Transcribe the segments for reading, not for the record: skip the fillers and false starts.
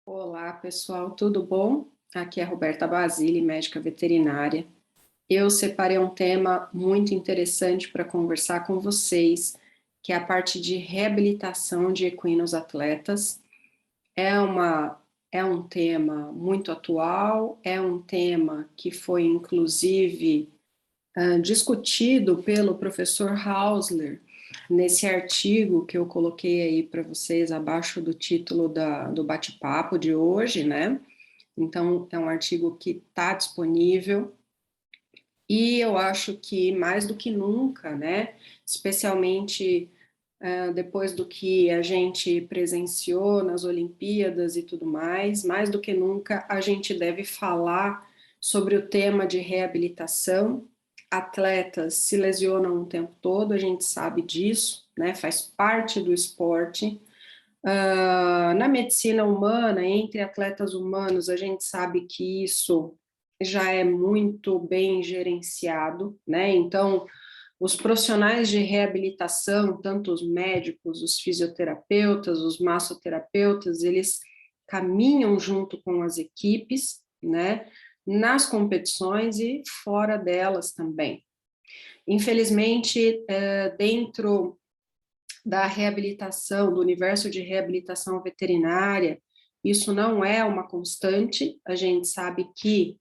Olá, pessoal, tudo bom? Aqui é a Roberta Basile, médica veterinária. Eu separei um tema muito interessante para conversar com vocês, que é a parte de reabilitação de equinos atletas. É um tema muito atual, é um tema que foi, inclusive, discutido pelo professor Hausler, nesse artigo que eu coloquei aí para vocês abaixo do título do bate-papo de hoje, né? Então, é um artigo que está disponível e eu acho que mais do que nunca, né, especialmente depois do que a gente presenciou nas Olimpíadas e tudo mais do que nunca a gente deve falar sobre o tema de reabilitação. Atletas se lesionam o tempo todo, a gente sabe disso, né, faz parte do esporte. Na medicina humana, entre atletas humanos, a gente sabe que isso já é muito bem gerenciado, né? Então, os profissionais de reabilitação, tanto os médicos, os fisioterapeutas, os massoterapeutas, eles caminham junto com as equipes, né? Nas competições e fora delas também. Infelizmente, dentro da reabilitação, do universo de reabilitação veterinária, isso não é uma constante. A gente sabe que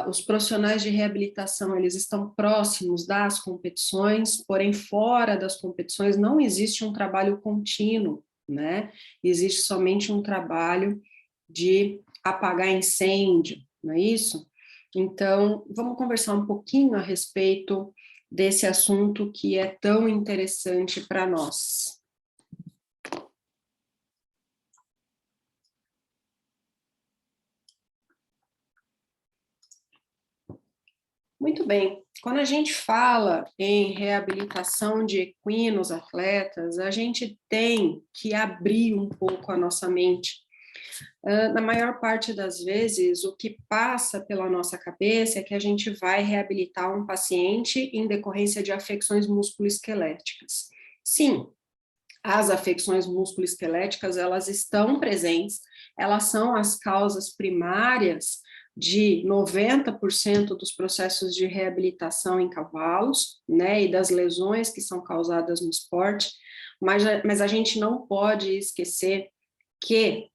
os profissionais de reabilitação, eles estão próximos das competições, porém fora das competições não existe um trabalho contínuo, né? Existe somente um trabalho de apagar incêndio, não é isso? Então, vamos conversar um pouquinho a respeito desse assunto que é tão interessante para nós. Muito bem. Quando a gente fala em reabilitação de equinos atletas, a gente tem que abrir um pouco a nossa mente. Na maior parte das vezes, o que passa pela nossa cabeça é que a gente vai reabilitar um paciente em decorrência de afecções musculoesqueléticas. Sim, as afecções musculoesqueléticas, elas estão presentes, elas são as causas primárias de 90% dos processos de reabilitação em cavalos, né, e das lesões que são causadas no esporte, mas a gente não pode esquecer que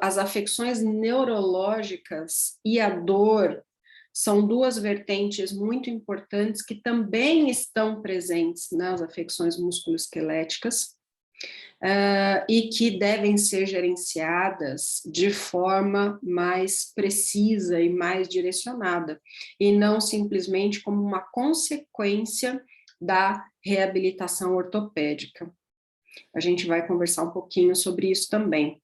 as afecções neurológicas e a dor são duas vertentes muito importantes que também estão presentes nas afecções musculoesqueléticas e que devem ser gerenciadas de forma mais precisa e mais direcionada, e não simplesmente como uma consequência da reabilitação ortopédica. A gente vai conversar um pouquinho sobre isso também.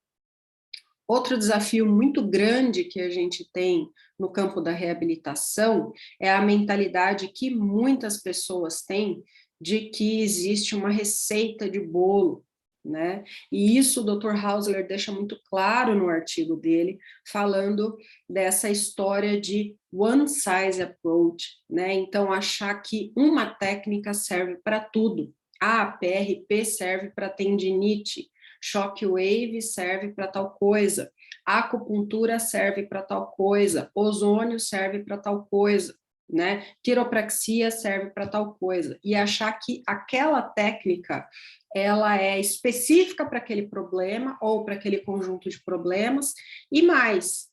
Outro desafio muito grande que a gente tem no campo da reabilitação é a mentalidade que muitas pessoas têm de que existe uma receita de bolo, né? E isso o Dr. Hausler deixa muito claro no artigo dele, falando dessa história de one size approach, né? Então, achar que uma técnica serve para tudo. A PRP serve para tendinite, shockwave serve para tal coisa, a acupuntura serve para tal coisa, ozônio serve para tal coisa, né? Quiropraxia serve para tal coisa, e achar que aquela técnica ela é específica para aquele problema ou para aquele conjunto de problemas, e mais,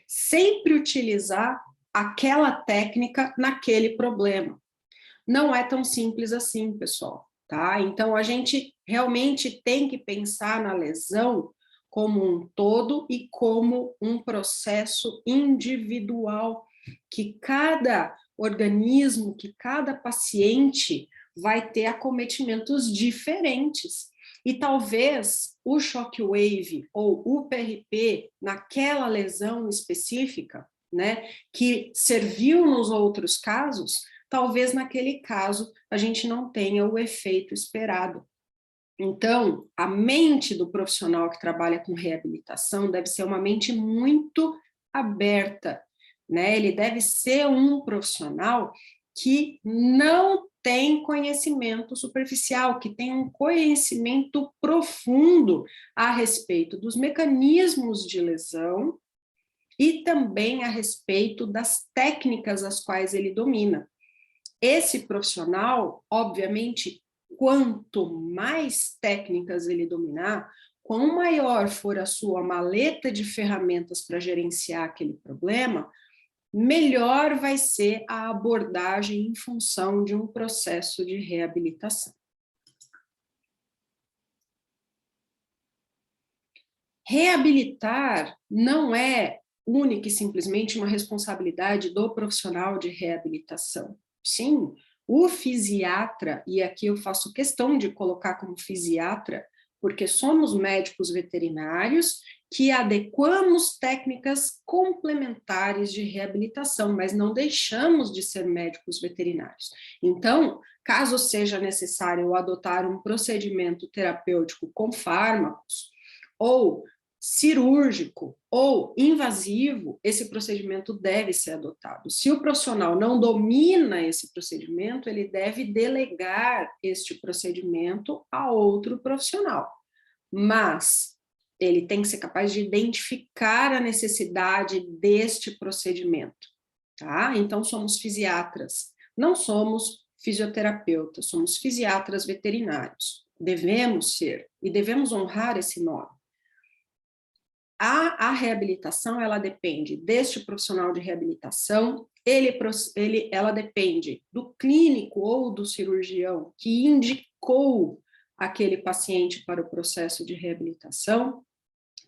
sempre utilizar aquela técnica naquele problema. Não é tão simples assim, pessoal, tá? Então, a gente realmente tem que pensar na lesão como um todo e como um processo individual, que cada organismo, que cada paciente vai ter acometimentos diferentes. E talvez o shockwave ou o PRP naquela lesão específica, né, que serviu nos outros casos, talvez naquele caso a gente não tenha o efeito esperado. Então, a mente do profissional que trabalha com reabilitação deve ser uma mente muito aberta, né? Ele deve ser um profissional que não tem conhecimento superficial, que tem um conhecimento profundo a respeito dos mecanismos de lesão e também a respeito das técnicas as quais ele domina. Esse profissional, obviamente, quanto mais técnicas ele dominar, quanto maior for a sua maleta de ferramentas para gerenciar aquele problema, melhor vai ser a abordagem em função de um processo de reabilitação. Reabilitar não é única e simplesmente uma responsabilidade do profissional de reabilitação. Sim, o fisiatra, e aqui eu faço questão de colocar como fisiatra, porque somos médicos veterinários que adequamos técnicas complementares de reabilitação, mas não deixamos de ser médicos veterinários. Então, caso seja necessário adotar um procedimento terapêutico com fármacos, ou cirúrgico ou invasivo, esse procedimento deve ser adotado. Se o profissional não domina esse procedimento, ele deve delegar este procedimento a outro profissional. Mas ele tem que ser capaz de identificar a necessidade deste procedimento, tá? Então, somos fisiatras, não somos fisioterapeutas, somos fisiatras veterinários. Devemos ser, e devemos honrar esse nome. A reabilitação, ela depende deste profissional de reabilitação, ela depende do clínico ou do cirurgião que indicou aquele paciente para o processo de reabilitação,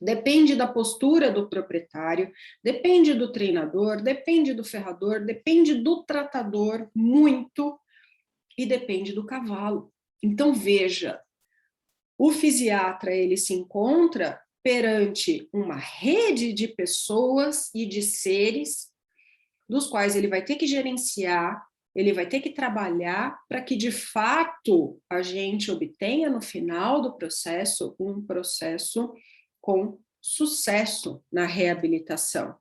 depende da postura do proprietário, depende do treinador, depende do ferrador, depende do tratador, muito, e depende do cavalo. Então, veja, o fisiatra, ele se encontra perante uma rede de pessoas e de seres dos quais ele vai ter que gerenciar, ele vai ter que trabalhar para que, de fato, a gente obtenha no final do processo um processo com sucesso na reabilitação.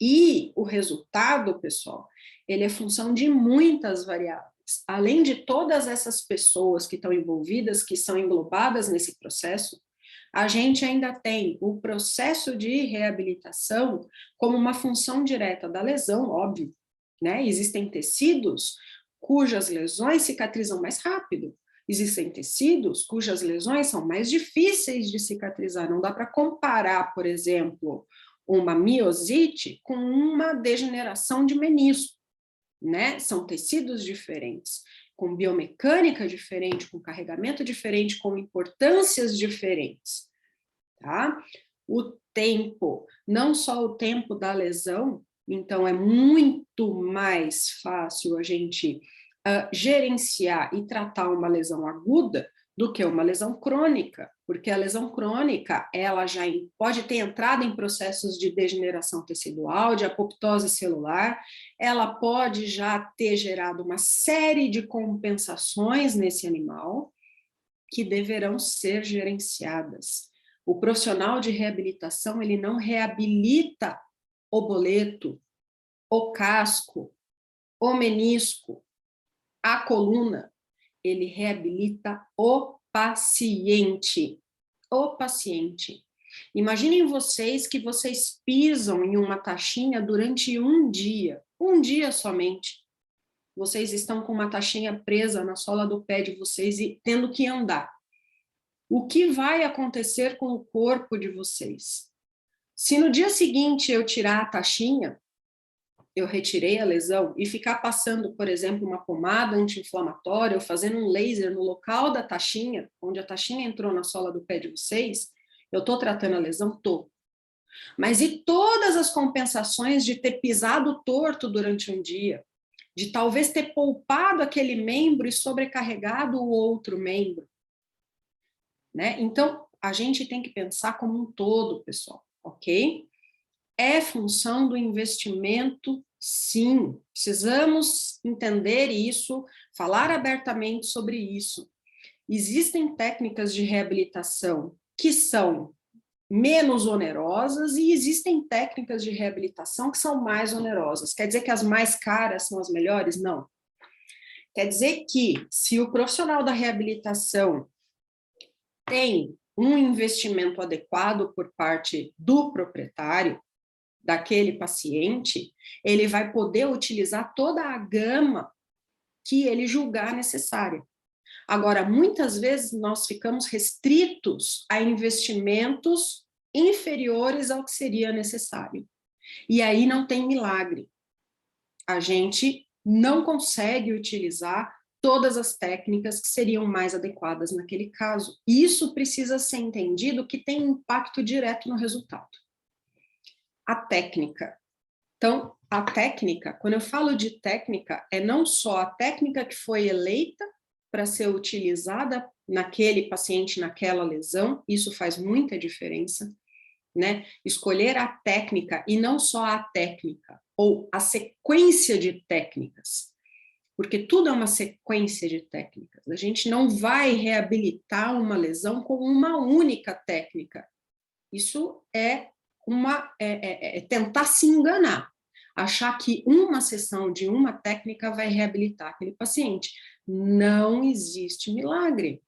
E o resultado, pessoal, ele é função de muitas variáveis. Além de todas essas pessoas que estão envolvidas, que são englobadas nesse processo, a gente ainda tem o processo de reabilitação como uma função direta da lesão, óbvio, né? Existem tecidos cujas lesões cicatrizam mais rápido, existem tecidos cujas lesões são mais difíceis de cicatrizar. Não dá para comparar, por exemplo, uma miosite com uma degeneração de menisco, né? São tecidos diferentes, com biomecânica diferente, com carregamento diferente, com importâncias diferentes, tá? O tempo, não só o tempo da lesão, então é muito mais fácil a gente gerenciar e tratar uma lesão aguda do que uma lesão crônica, porque a lesão crônica, ela já pode ter entrado em processos de degeneração tecidual, de apoptose celular, ela pode já ter gerado uma série de compensações nesse animal que deverão ser gerenciadas. O profissional de reabilitação, ele não reabilita o boleto, o casco, o menisco, a coluna, ele reabilita o paciente. O paciente. Imaginem vocês que vocês pisam em uma taxinha durante um dia somente. Vocês estão com uma taxinha presa na sola do pé de vocês e tendo que andar. O que vai acontecer com o corpo de vocês? Se no dia seguinte eu tirar a taxinha, eu retirei a lesão, e ficar passando, por exemplo, uma pomada anti-inflamatória ou fazendo um laser no local da taxinha, onde a taxinha entrou na sola do pé de vocês, eu estou tratando a lesão? Estou. Mas e todas as compensações de ter pisado torto durante um dia, de talvez ter poupado aquele membro e sobrecarregado o outro membro? Né? Então, a gente tem que pensar como um todo, pessoal, ok? É função do investimento, sim. Precisamos entender isso, falar abertamente sobre isso. Existem técnicas de reabilitação que são menos onerosas e existem técnicas de reabilitação que são mais onerosas. Quer dizer que as mais caras são as melhores? Não. Quer dizer que, se o profissional da reabilitação tem um investimento adequado por parte do proprietário, daquele paciente, ele vai poder utilizar toda a gama que ele julgar necessária. Agora, muitas vezes nós ficamos restritos a investimentos inferiores ao que seria necessário. E aí não tem milagre. A gente não consegue utilizar todas as técnicas que seriam mais adequadas naquele caso. Isso precisa ser entendido que tem impacto direto no resultado. A técnica. Então, a técnica, quando eu falo de técnica, é não só a técnica que foi eleita para ser utilizada naquele paciente, naquela lesão, isso faz muita diferença, né? Escolher a técnica e não só a técnica, ou a sequência de técnicas, porque tudo é uma sequência de técnicas. A gente não vai reabilitar uma lesão com uma única técnica. Isso é tentar se enganar, achar que uma sessão de uma técnica vai reabilitar aquele paciente. Não existe milagre.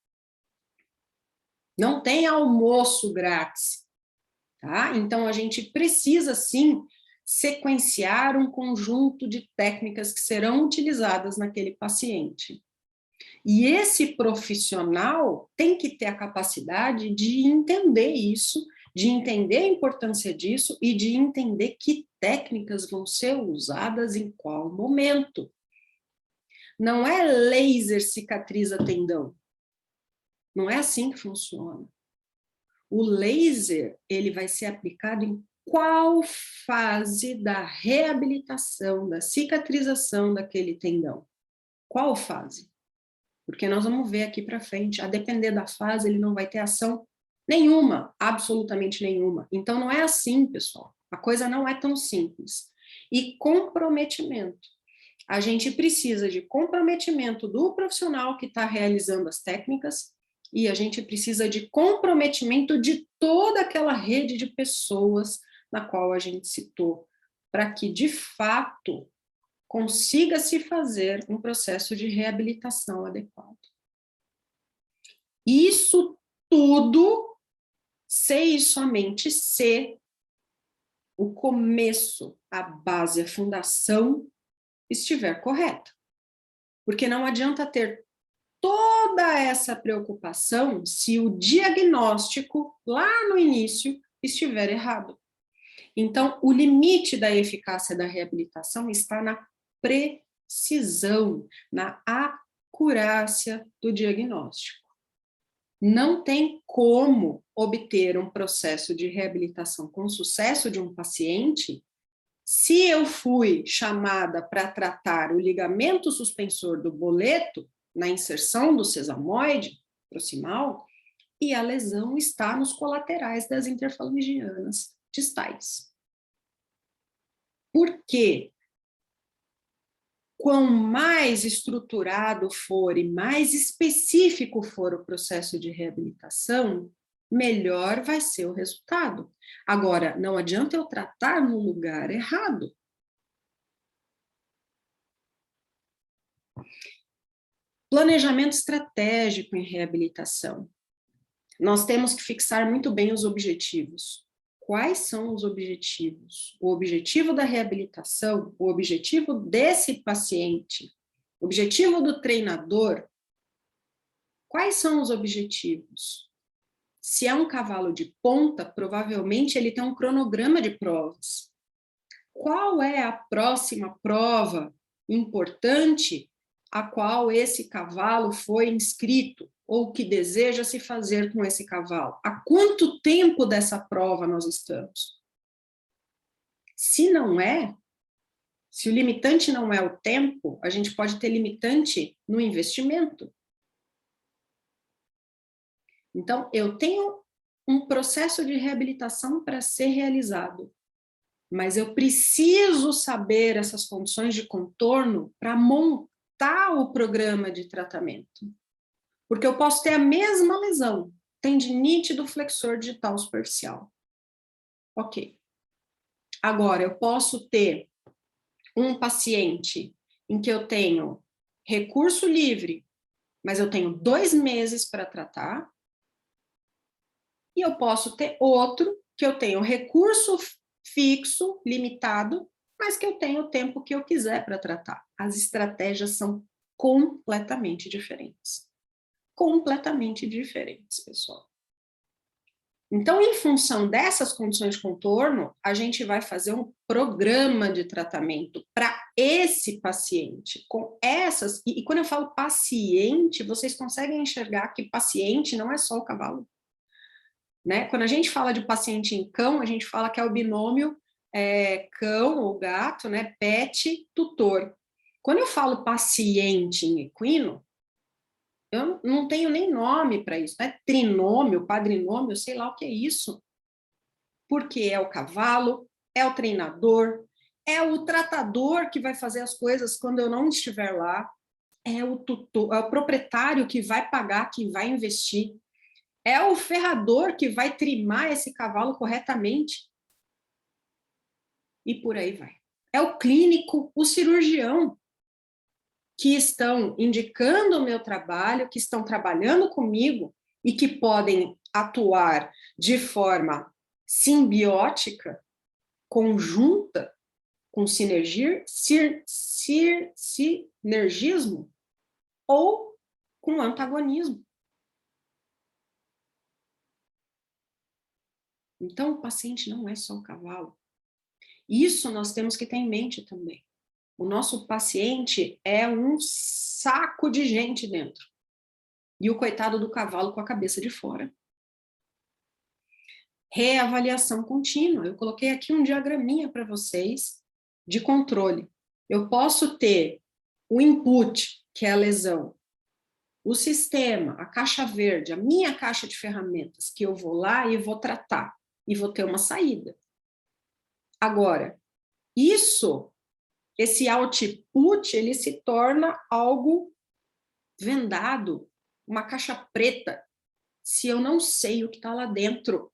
Não tem almoço grátis, tá? Então, a gente precisa, sim, sequenciar um conjunto de técnicas que serão utilizadas naquele paciente. E esse profissional tem que ter a capacidade de entender isso, de entender a importância disso e de entender que técnicas vão ser usadas em qual momento. Não é laser cicatriza tendão. Não é assim que funciona. O laser, ele vai ser aplicado em qual fase da reabilitação, da cicatrização daquele tendão? Qual fase? Porque nós vamos ver aqui para frente, a depender da fase, ele não vai ter ação nenhuma, absolutamente nenhuma. Então, não é assim, pessoal. A coisa não é tão simples. E comprometimento. A gente precisa de comprometimento do profissional que está realizando as técnicas e a gente precisa de comprometimento de toda aquela rede de pessoas na qual a gente citou, para que, de fato, consiga se fazer um processo de reabilitação adequado. Isso tudo, se e somente se o começo, a base, a fundação estiver correta. Porque não adianta ter toda essa preocupação se o diagnóstico, lá no início, estiver errado. Então, o limite da eficácia da reabilitação está na precisão, na acurácia do diagnóstico. Não tem como obter um processo de reabilitação com sucesso de um paciente se eu fui chamada para tratar o ligamento suspensor do boleto na inserção do sesamoide proximal e a lesão está nos colaterais das interfalangianas distais. Por quê? Quanto mais estruturado for e mais específico for o processo de reabilitação, melhor vai ser o resultado. Agora, não adianta eu tratar no lugar errado. Planejamento estratégico em reabilitação. Nós temos que fixar muito bem os objetivos. Quais são os objetivos? O objetivo da reabilitação, o objetivo desse paciente, o objetivo do treinador. Quais são os objetivos? Se é um cavalo de ponta, provavelmente ele tem um cronograma de provas. Qual é a próxima prova importante a qual esse cavalo foi inscrito ou que deseja se fazer com esse cavalo? Há quanto tempo dessa prova nós estamos? Se não é, se o limitante não é o tempo, a gente pode ter limitante no investimento. Então, eu tenho um processo de reabilitação para ser realizado, mas eu preciso saber essas condições de contorno para montar o programa de tratamento. Porque eu posso ter a mesma lesão, tendinite do flexor digital superficial. Ok. Agora, eu posso ter um paciente em que eu tenho recurso livre, mas eu tenho 2 meses para tratar, e eu posso ter outro, que eu tenho recurso fixo, limitado, mas que eu tenho o tempo que eu quiser para tratar. As estratégias são completamente diferentes. Completamente diferentes, pessoal. Então, em função dessas condições de contorno, a gente vai fazer um programa de tratamento para esse paciente, com essas... E quando eu falo paciente, vocês conseguem enxergar que paciente não é só o cavalo, né? Quando a gente fala de paciente em cão, a gente fala que é o binômio cão ou gato, né? Pet, tutor. Quando eu falo paciente em equino, eu não tenho nem nome para isso, né? Trinômio, quadrinômio, sei lá o que é isso. Porque é o cavalo, é o treinador, é o tratador que vai fazer as coisas quando eu não estiver lá, é o tutor, é o proprietário que vai pagar, que vai investir, é o ferrador que vai trimar esse cavalo corretamente. E por aí vai. É o clínico, o cirurgião, que estão indicando o meu trabalho, que estão trabalhando comigo e que podem atuar de forma simbiótica, conjunta, com sinergismo ou com antagonismo. Então, o paciente não é só o cavalo. Isso nós temos que ter em mente também. O nosso paciente é um saco de gente dentro. E o coitado do cavalo com a cabeça de fora. Reavaliação contínua. Eu coloquei aqui um diagraminha para vocês de controle. Eu posso ter o input, que é a lesão, o sistema, a caixa verde, a minha caixa de ferramentas, que eu vou lá e vou tratar, e vou ter uma saída. Agora, esse output, ele se torna algo vendado, uma caixa preta, se eu não sei o que está lá dentro.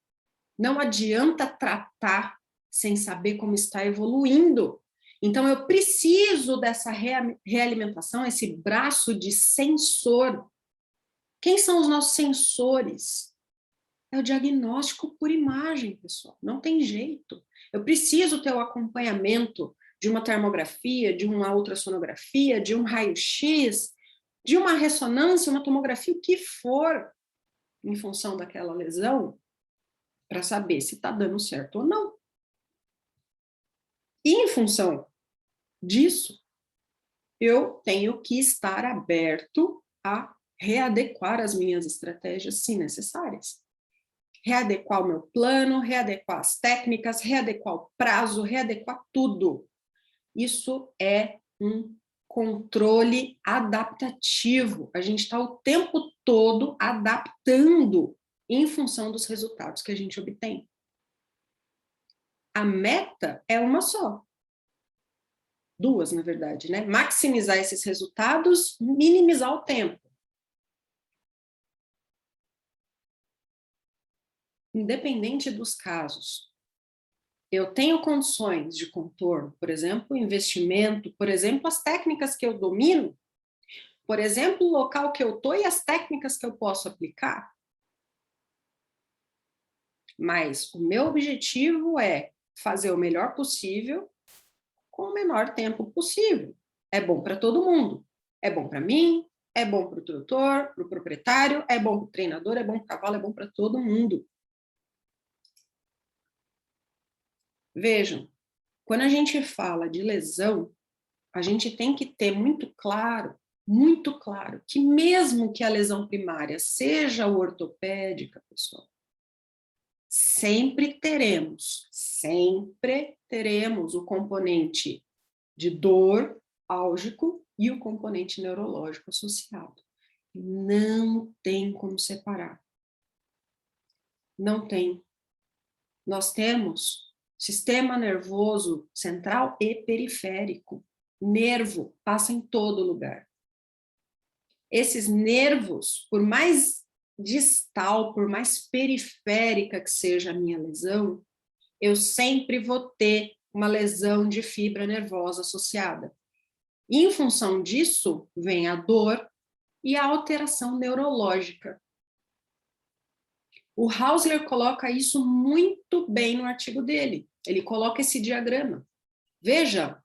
Não adianta tratar sem saber como está evoluindo. Então, eu preciso dessa realimentação, esse braço de sensor. Quem são os nossos sensores? É o diagnóstico por imagem, pessoal. Não tem jeito. Eu preciso ter o acompanhamento de uma termografia, de uma ultrassonografia, de um raio-x, de uma ressonância, uma tomografia, o que for, em função daquela lesão, para saber se está dando certo ou não. E, em função disso, eu tenho que estar aberto a readequar as minhas estratégias, se necessárias. Readequar o meu plano, readequar as técnicas, readequar o prazo, readequar tudo. Isso é um controle adaptativo. A gente está o tempo todo adaptando em função dos resultados que a gente obtém. A meta é uma só. Duas, na verdade, né? Maximizar esses resultados, minimizar o tempo. Independente dos casos, eu tenho condições de contorno, por exemplo, investimento, por exemplo, as técnicas que eu domino, por exemplo, o local que eu estou e as técnicas que eu posso aplicar. Mas o meu objetivo é fazer o melhor possível com o menor tempo possível. É bom para todo mundo. É bom para mim, é bom para o tutor, para o proprietário, é bom para o treinador, é bom para o cavalo, é bom para todo mundo. Vejam, quando a gente fala de lesão, a gente tem que ter muito claro, que mesmo que a lesão primária seja ortopédica, pessoal, sempre teremos o componente de dor álgico e o componente neurológico associado. Não tem como separar. Não tem. Nós temos sistema nervoso central e periférico. Nervo passa em todo lugar. Esses nervos, por mais distal, por mais periférica que seja a minha lesão, eu sempre vou ter uma lesão de fibra nervosa associada. E, em função disso, vem a dor e a alteração neurológica. O Hausler coloca isso muito bem no artigo dele. Ele coloca esse diagrama. Veja,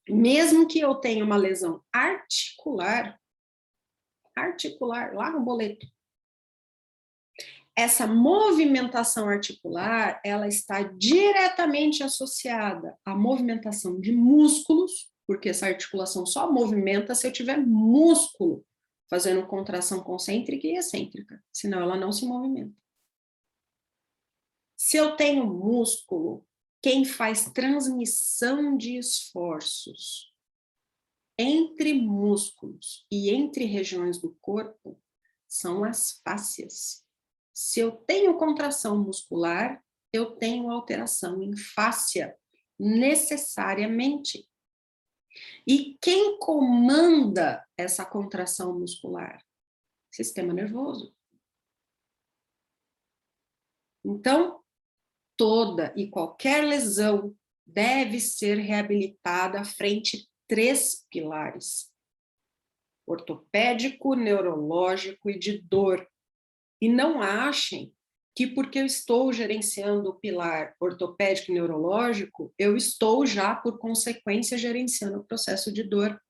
mesmo que eu tenha uma lesão articular, lá no boleto, essa movimentação articular, ela está diretamente associada à movimentação de músculos, porque essa articulação só movimenta se eu tiver músculo fazendo contração concêntrica e excêntrica, senão ela não se movimenta. Se eu tenho músculo, quem faz transmissão de esforços entre músculos e entre regiões do corpo são as fáscias. Se eu tenho contração muscular, eu tenho alteração em fáscia, necessariamente. E quem comanda essa contração muscular? Sistema nervoso. Então, toda e qualquer lesão deve ser reabilitada frente a 3 pilares: ortopédico, neurológico e de dor. E não achem que porque eu estou gerenciando o pilar ortopédico e neurológico, eu estou já, por consequência, gerenciando o processo de dor.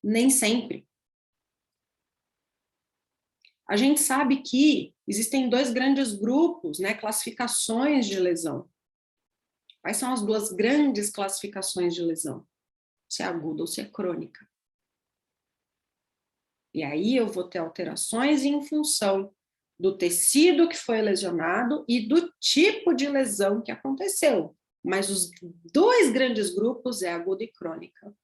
Nem sempre. A gente sabe que existem 2 grandes grupos, né, classificações de lesão. Quais são as 2 grandes classificações de lesão? Se é aguda ou se é crônica. E aí eu vou ter alterações em função do tecido que foi lesionado e do tipo de lesão que aconteceu. Mas os 2 grandes grupos é aguda e crônica.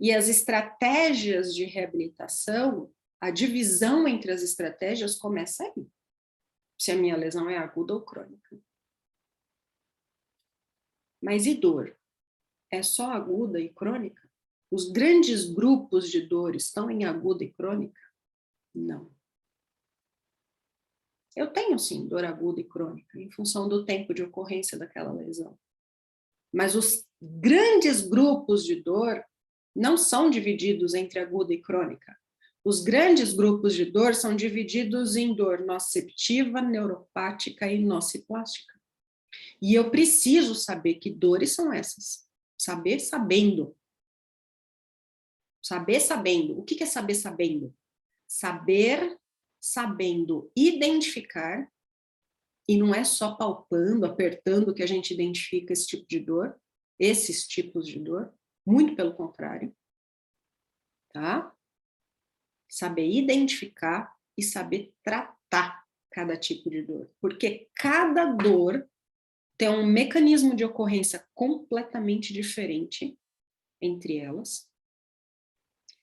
E as estratégias de reabilitação, a divisão entre as estratégias começa aí. Se a minha lesão é aguda ou crônica. Mas e dor? É só aguda e crônica? Os grandes grupos de dor estão em aguda e crônica? Não. Eu tenho, sim, dor aguda e crônica, em função do tempo de ocorrência daquela lesão. Mas os grandes grupos de dor não são divididos entre aguda e crônica. Os grandes grupos de dor são divididos em dor nociceptiva, neuropática e nociplástica. E eu preciso saber que dores são essas. Saber sabendo. Saber sabendo. O que é saber sabendo? Saber sabendo identificar, e não é só palpando, apertando que a gente identifica esse tipo de dor, esses tipos de dor, muito pelo contrário, tá? Saber identificar e saber tratar cada tipo de dor, porque cada dor tem um mecanismo de ocorrência completamente diferente entre elas.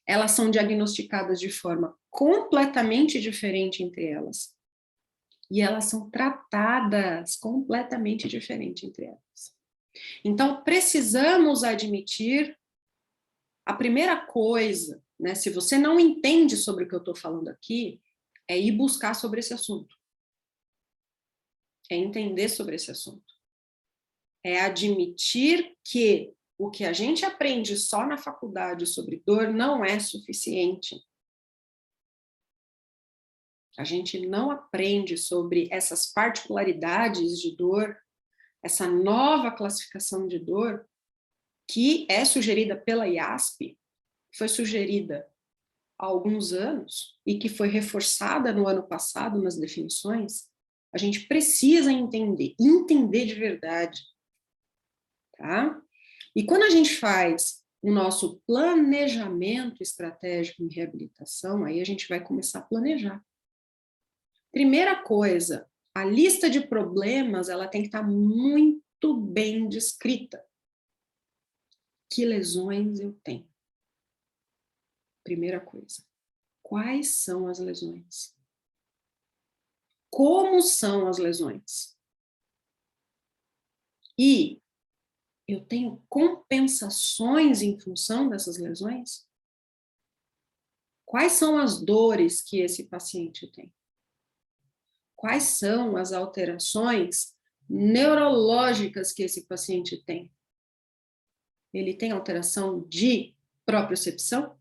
Elas são diagnosticadas de forma completamente diferente entre elas. E elas são tratadas completamente diferente entre elas. Então, precisamos admitir a primeira coisa, né? Se você não entende sobre o que eu estou falando aqui, é ir buscar sobre esse assunto. É entender sobre esse assunto. É admitir que o que a gente aprende só na faculdade sobre dor não é suficiente. A gente não aprende sobre essas particularidades de dor, essa nova classificação de dor, que é sugerida pela IASP, foi sugerida há alguns anos e que foi reforçada no ano passado nas definições. A gente precisa entender de verdade, tá? E quando a gente faz o nosso planejamento estratégico em reabilitação, aí a gente vai começar a planejar. Primeira coisa, a lista de problemas, ela tem que estar muito bem descrita. Que lesões eu tenho? Primeira coisa. Quais são as lesões? Como são as lesões? E eu tenho compensações em função dessas lesões? Quais são as dores que esse paciente tem? Quais são as alterações neurológicas que esse paciente tem? Ele tem alteração de Propriocepção?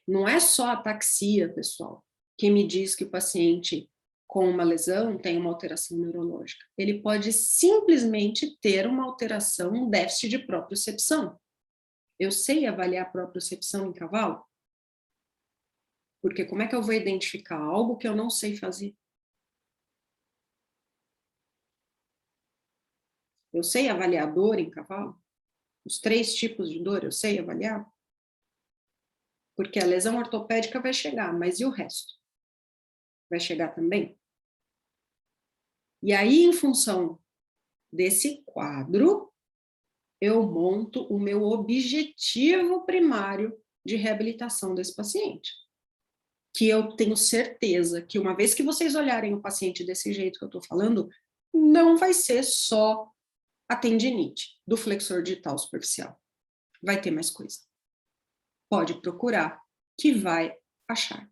Não é só a ataxia, pessoal, que me diz que o paciente com uma lesão tem uma alteração neurológica. Ele pode simplesmente ter uma alteração, um déficit de propriocepção. Eu sei avaliar a propriocepção em cavalo? Porque como é que eu vou identificar algo que eu não sei fazer? Eu sei avaliar dor em cavalo? Os 3 tipos de dor eu sei avaliar? Porque a lesão ortopédica vai chegar, mas e o resto? Vai chegar também? E aí, em função desse quadro, eu monto o meu objetivo primário de reabilitação desse paciente. Que eu tenho certeza que uma vez que vocês olharem o paciente desse jeito que eu estou falando, não vai ser só a tendinite do flexor digital superficial. Vai ter mais coisa. Pode procurar, que vai achar.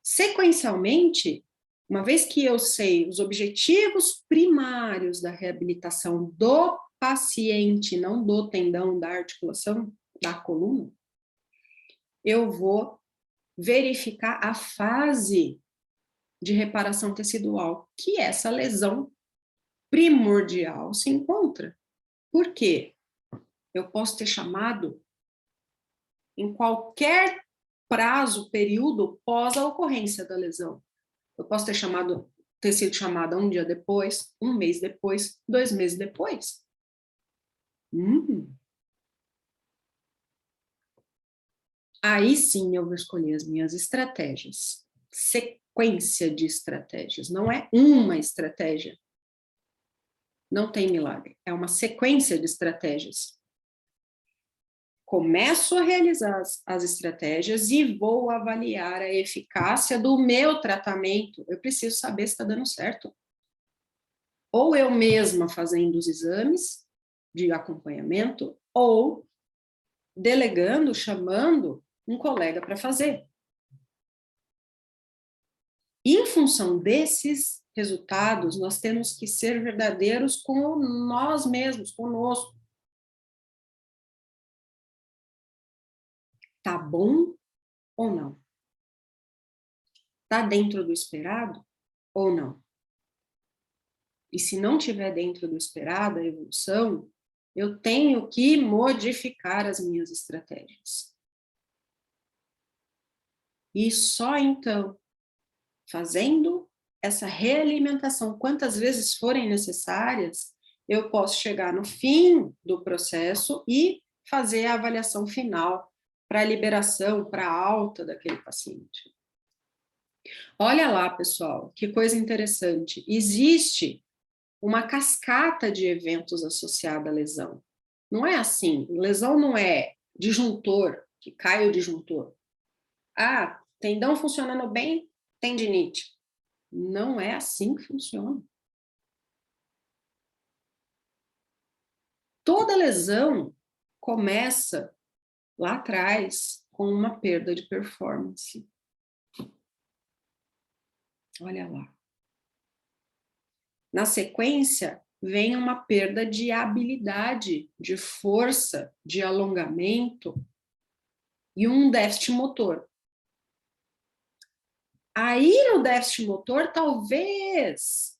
Sequencialmente, uma vez que eu sei os objetivos primários da reabilitação do paciente, não do tendão, da articulação, da coluna, eu vou verificar a fase de reparação tecidual que essa lesão primordial se encontra. Por quê? Eu posso ter chamado em qualquer prazo, período pós a ocorrência da lesão. Eu posso ter sido chamada um dia depois, um mês depois, 2 meses depois. Aí sim eu vou escolher as minhas estratégias. Sequência de estratégias, não é uma estratégia. Não tem milagre, é uma sequência de estratégias. Começo a realizar as estratégias e vou avaliar a eficácia do meu tratamento. Eu preciso saber se está dando certo. Ou eu mesma fazendo os exames de acompanhamento, ou delegando, chamando um colega para fazer. E em função desses resultados, nós temos que ser verdadeiros com nós mesmos, conosco. Tá bom ou não? Tá dentro do esperado ou não? E se não tiver dentro do esperado a evolução, eu tenho que modificar as minhas estratégias. E só então, fazendo essa realimentação, quantas vezes forem necessárias, eu posso chegar no fim do processo e fazer a avaliação final para a liberação, para a alta daquele paciente. Olha lá, pessoal, que coisa interessante. Existe uma cascata de eventos associada à lesão. Não é assim. Lesão não é disjuntor, que cai o disjuntor. Ah, tendão funcionando bem, tendinite. Não é assim que funciona. Toda lesão começa lá atrás com uma perda de performance. Olha lá. Na sequência, vem uma perda de habilidade, de força, de alongamento e um déficit motor. Aí, no déficit motor, talvez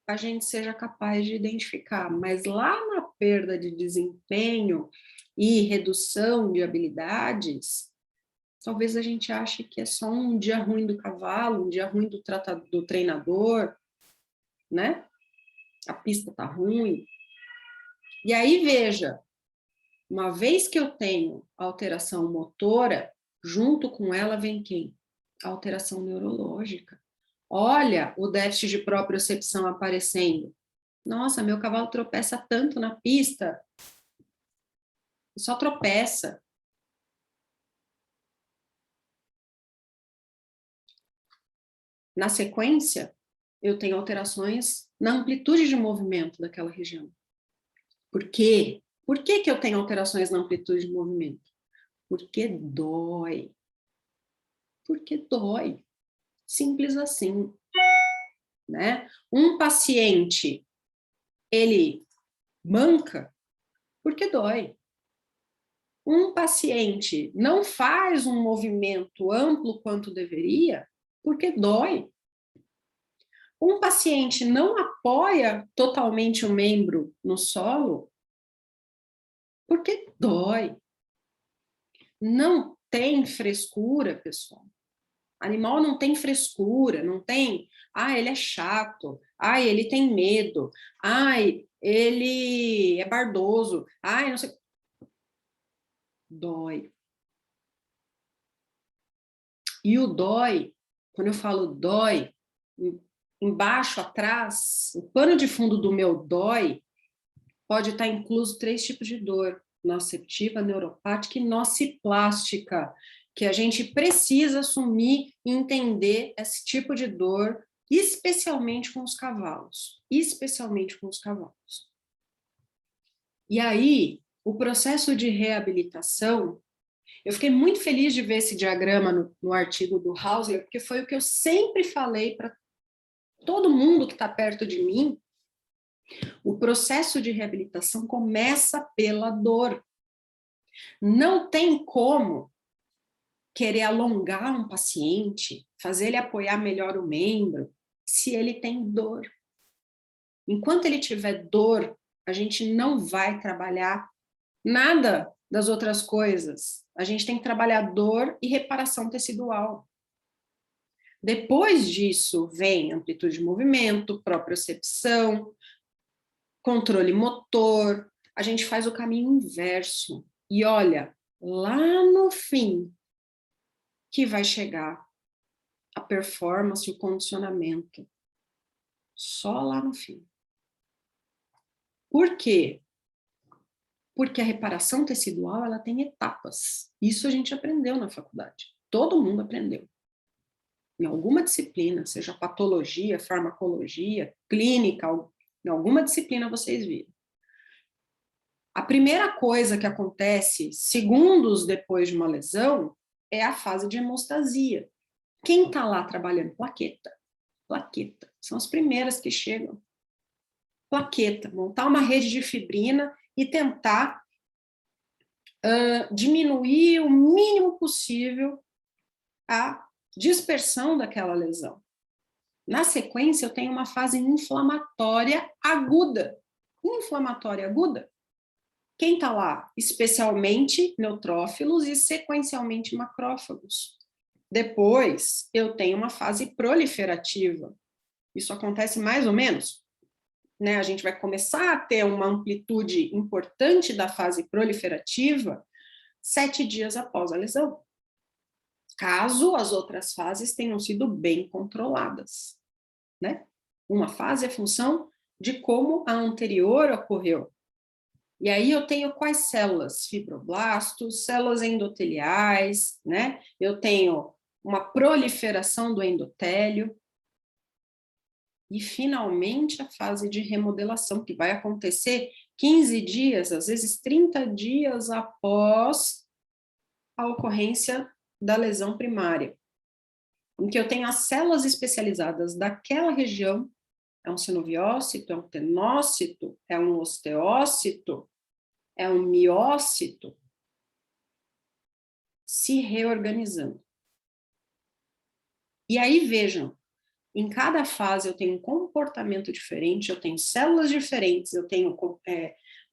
a gente seja capaz de identificar, mas lá na perda de desempenho e redução de habilidades, talvez a gente ache que é só um dia ruim do cavalo, um dia ruim do treinador, né? A pista tá ruim. E aí, veja, uma vez que eu tenho alteração motora, junto com ela vem quem? A alteração neurológica. Olha o déficit de propriocepção aparecendo. Nossa, meu cavalo tropeça tanto na pista. Só tropeça. Na sequência, eu tenho alterações na amplitude de movimento daquela região. Por quê? Por que eu tenho alterações na amplitude de movimento? Porque dói. Porque dói. Simples assim. Né? Um paciente, ele manca, Porque dói. Um paciente não faz um movimento amplo quanto deveria, porque dói. Um paciente não apoia totalmente o membro no solo, porque dói. Não tem frescura, pessoal. Animal não tem frescura, não tem, ele é chato, ele tem medo, ele é bardoso, não sei. Dói. E o dói, quando eu falo dói, embaixo, atrás, o pano de fundo do meu dói pode estar incluso 3 tipos de dor: nociceptiva, neuropática e nociplástica, que a gente precisa assumir e entender esse tipo de dor, especialmente com os cavalos. Especialmente com os cavalos. E aí, o processo de reabilitação, eu fiquei muito feliz de ver esse diagrama no artigo do Hausler, porque foi o que eu sempre falei para todo mundo que está perto de mim. O processo de reabilitação começa pela dor. Não tem como querer alongar um paciente, fazer ele apoiar melhor o membro, se ele tem dor. Enquanto ele tiver dor, a gente não vai trabalhar nada das outras coisas. A gente tem que trabalhar dor e reparação tecidual. Depois disso, vem amplitude de movimento, propriocepção, controle motor. A gente faz o caminho inverso. E olha, lá no fim, que vai chegar a performance e o condicionamento. Só lá no fim. Por quê? Porque a reparação tecidual, ela tem etapas. Isso a gente aprendeu na faculdade. Todo mundo aprendeu. Em alguma disciplina, seja patologia, farmacologia, clínica, em alguma disciplina vocês viram. A primeira coisa que acontece segundos depois de uma lesão é a fase de hemostasia. Quem está lá trabalhando? Plaqueta. Plaqueta. São as primeiras que chegam. Plaqueta. Montar uma rede de fibrina e tentar diminuir o mínimo possível a dispersão daquela lesão. Na sequência, eu tenho uma fase inflamatória aguda. Inflamatória aguda. Quem está lá? Especialmente neutrófilos e sequencialmente macrófagos. Depois, eu tenho uma fase proliferativa. Isso acontece mais ou menos, né? A gente vai começar a ter uma amplitude importante da fase proliferativa 7 dias após a lesão, caso as outras fases tenham sido bem controladas, né? Uma fase é função de como a anterior ocorreu. E aí eu tenho quais células? Fibroblastos, células endoteliais, né? Eu tenho uma proliferação do endotélio. E, finalmente, a fase de remodelação, que vai acontecer 15 dias, às vezes 30 dias após a ocorrência da lesão primária, em que eu tenho as células especializadas daquela região, é um sinoviócito, é um tenócito, é um osteócito, é um miócito, se reorganizando. E aí, vejam, em cada fase eu tenho um comportamento diferente, eu tenho células diferentes, eu tenho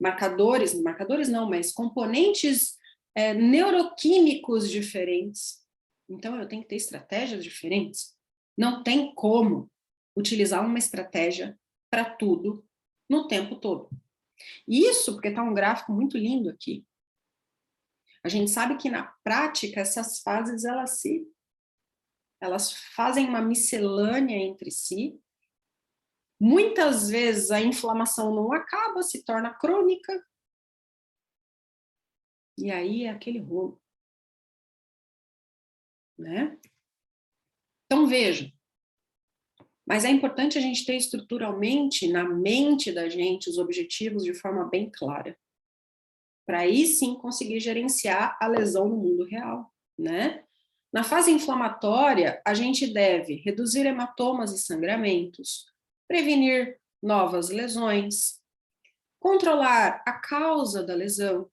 marcadores não, mas componentes neuroquímicos diferentes. Então, eu tenho que ter estratégias diferentes. Não tem como utilizar uma estratégia para tudo no tempo todo. Isso porque está um gráfico muito lindo aqui. A gente sabe que na prática essas fases elas fazem uma miscelânea entre si. Muitas vezes a inflamação não acaba, se torna crônica. E aí é aquele rolo, né? Então, veja. Mas é importante a gente ter estruturalmente na mente da gente os objetivos de forma bem clara. Para aí sim conseguir gerenciar a lesão no mundo real, né? Na fase inflamatória, a gente deve reduzir hematomas e sangramentos, prevenir novas lesões, Controlar a causa da lesão,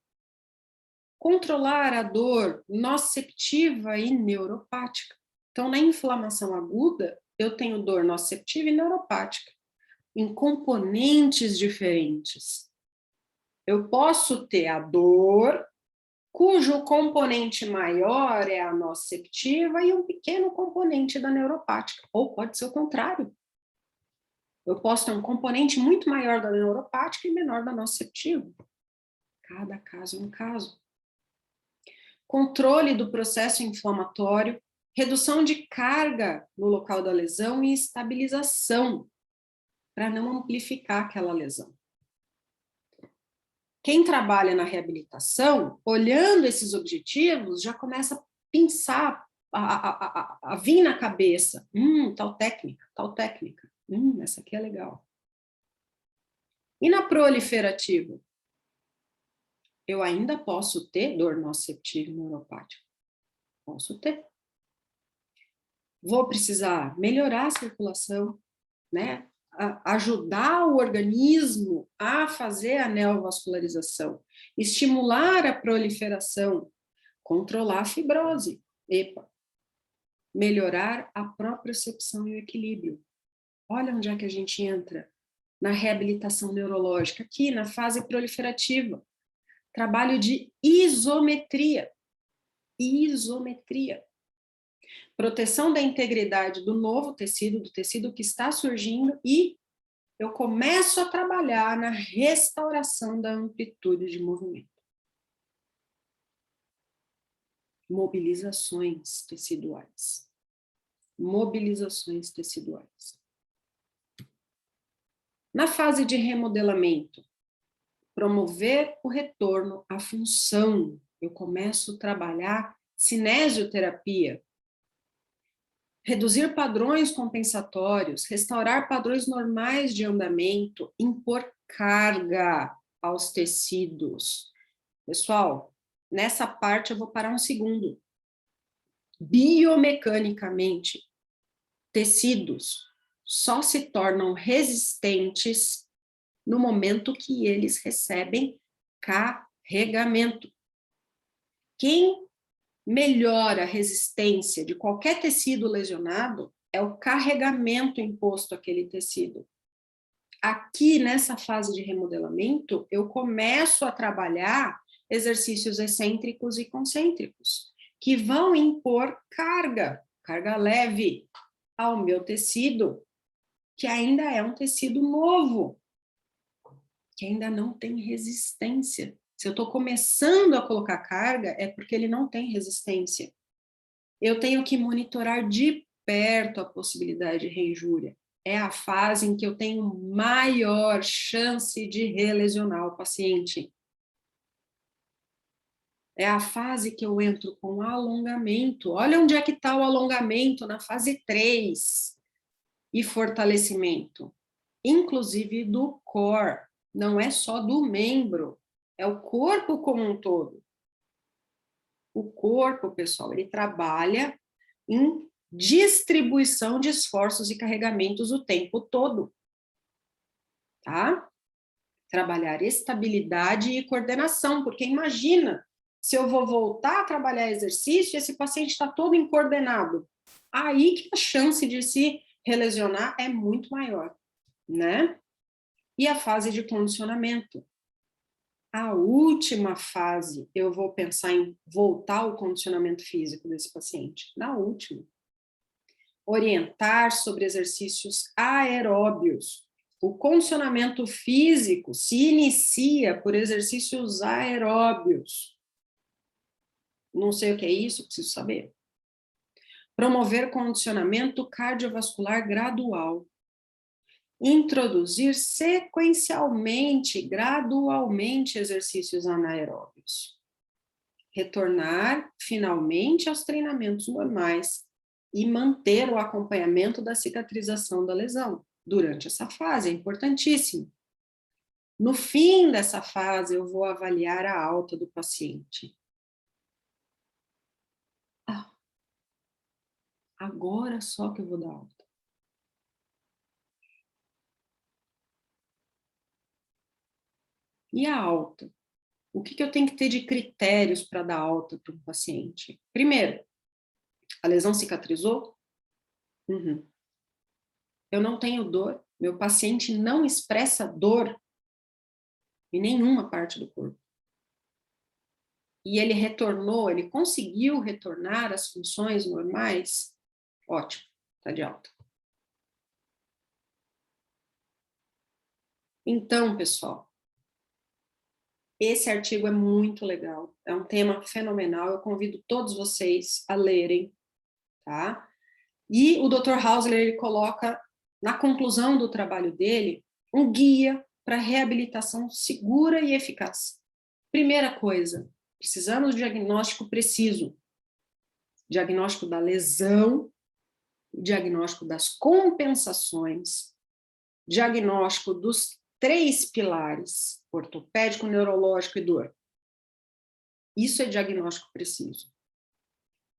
controlar a dor nociceptiva e neuropática. Então, na inflamação aguda, eu tenho dor nociceptiva e neuropática, em componentes diferentes. Eu posso ter a dor, cujo componente maior é a nociceptiva e um pequeno componente da neuropática, ou pode ser o contrário. Eu posso ter um componente muito maior da neuropática e menor da nociceptiva. Cada caso é um caso. Controle do processo inflamatório, redução de carga no local da lesão e estabilização, para não amplificar aquela lesão. Quem trabalha na reabilitação, olhando esses objetivos, já começa a pensar, a vir na cabeça, tal técnica, essa aqui é legal. E na proliferativa? Eu ainda posso ter dor nociceptiva e neuropática? Posso ter. Vou precisar melhorar a circulação, né? Ajudar o organismo a fazer a neovascularização, estimular a proliferação, controlar a fibrose, melhorar a propriocepção e o equilíbrio. Olha onde é que a gente entra na reabilitação neurológica, aqui na fase proliferativa. Trabalho de isometria. Isometria. Proteção da integridade do novo tecido, do tecido que está surgindo, e eu começo a trabalhar na restauração da amplitude de movimento. Mobilizações teciduais. Mobilizações teciduais. Na fase de remodelamento, promover o retorno à função. Eu começo a trabalhar cinesioterapia, reduzir padrões compensatórios, restaurar padrões normais de andamento, impor carga aos tecidos. Pessoal, nessa parte eu vou parar um segundo. Biomecanicamente, tecidos só se tornam resistentes no momento que eles recebem carregamento. Quem melhora a resistência de qualquer tecido lesionado é o carregamento imposto àquele tecido. Aqui, nessa fase de remodelamento, eu começo a trabalhar exercícios excêntricos e concêntricos, que vão impor carga leve ao meu tecido, que ainda é um tecido novo, que ainda não tem resistência. Se eu estou começando a colocar carga, é porque ele não tem resistência. Eu tenho que monitorar de perto a possibilidade de reinjúria. É a fase em que eu tenho maior chance de relesionar o paciente. É a fase que eu entro com alongamento. Olha onde é que está o alongamento, na fase 3. E fortalecimento, inclusive do core. Não é só do membro, é o corpo como um todo. O corpo, pessoal, ele trabalha em distribuição de esforços e carregamentos o tempo todo, tá? Trabalhar estabilidade e coordenação, porque imagina, se eu vou voltar a trabalhar exercício e esse paciente está todo incoordenado, aí que a chance de se relesionar é muito maior, né? E a fase de condicionamento. A última fase, eu vou pensar em voltar ao condicionamento físico desse paciente. Na última. Orientar sobre exercícios aeróbios. O condicionamento físico se inicia por exercícios aeróbios. Não sei o que é isso, preciso saber. Promover condicionamento cardiovascular gradual. Introduzir sequencialmente, gradualmente, exercícios anaeróbios. Retornar, finalmente, aos treinamentos normais e manter o acompanhamento da cicatrização da lesão durante essa fase, é importantíssimo. No fim dessa fase, eu vou avaliar a alta do paciente. Agora só que eu vou dar alta. E a alta? O que eu tenho que ter de critérios para dar alta para um paciente? Primeiro, a lesão cicatrizou? Uhum. Eu não tenho dor, meu paciente não expressa dor em nenhuma parte do corpo. E ele retornou, ele conseguiu retornar às funções normais? Ótimo, está de alta. Então, pessoal, esse artigo é muito legal, é um tema fenomenal, eu convido todos vocês a lerem, tá? E o Dr. Hausler, ele coloca, na conclusão do trabalho dele, um guia para reabilitação segura e eficaz. Primeira coisa, precisamos de diagnóstico preciso. Diagnóstico da lesão, diagnóstico das compensações, diagnóstico dos 3 pilares, ortopédico, neurológico e dor. Isso é diagnóstico preciso.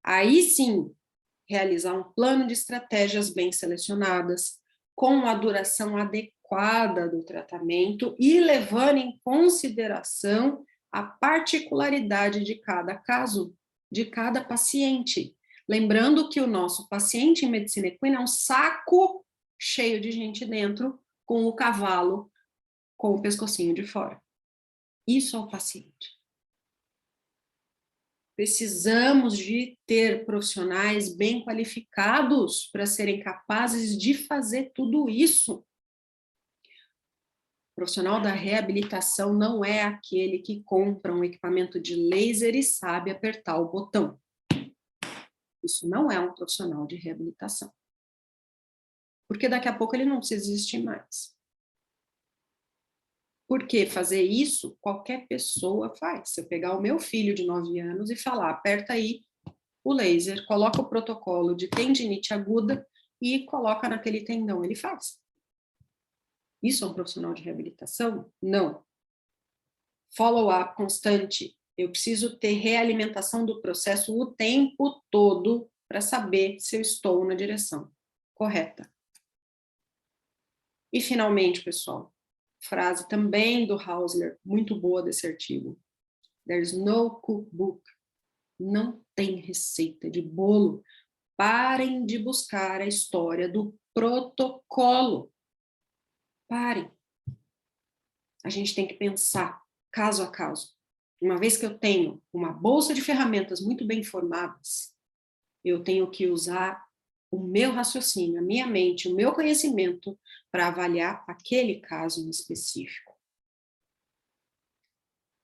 Aí sim, realizar um plano de estratégias bem selecionadas, com a duração adequada do tratamento e levando em consideração a particularidade de cada caso, de cada paciente. Lembrando que o nosso paciente em medicina equina é um saco cheio de gente dentro, com o cavalo com o pescocinho de fora. Isso é o paciente. Precisamos de ter profissionais bem qualificados para serem capazes de fazer tudo isso. O profissional da reabilitação não é aquele que compra um equipamento de laser e sabe apertar o botão. Isso não é um profissional de reabilitação. Porque daqui a pouco ele não precisa existir mais. Porque fazer isso, qualquer pessoa faz. Se eu pegar o meu filho de 9 anos e falar, aperta aí o laser, coloca o protocolo de tendinite aguda e coloca naquele tendão, ele faz. Isso é um profissional de reabilitação? Não. Follow-up constante. Eu preciso ter realimentação do processo o tempo todo para saber se eu estou na direção correta. E, finalmente, pessoal, frase também do Hausler, muito boa desse artigo. There's no cookbook. Não tem receita de bolo. Parem de buscar a história do protocolo. Parem. A gente tem que pensar caso a caso. Uma vez que eu tenho uma bolsa de ferramentas muito bem formadas, eu tenho que usar o meu raciocínio, a minha mente, o meu conhecimento para avaliar aquele caso em específico.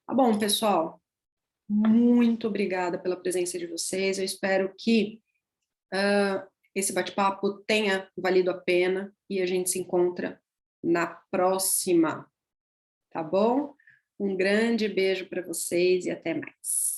Tá bom, pessoal? Muito obrigada pela presença de vocês. Eu espero que esse bate-papo tenha valido a pena e a gente se encontra na próxima, tá bom? Um grande beijo para vocês e até mais.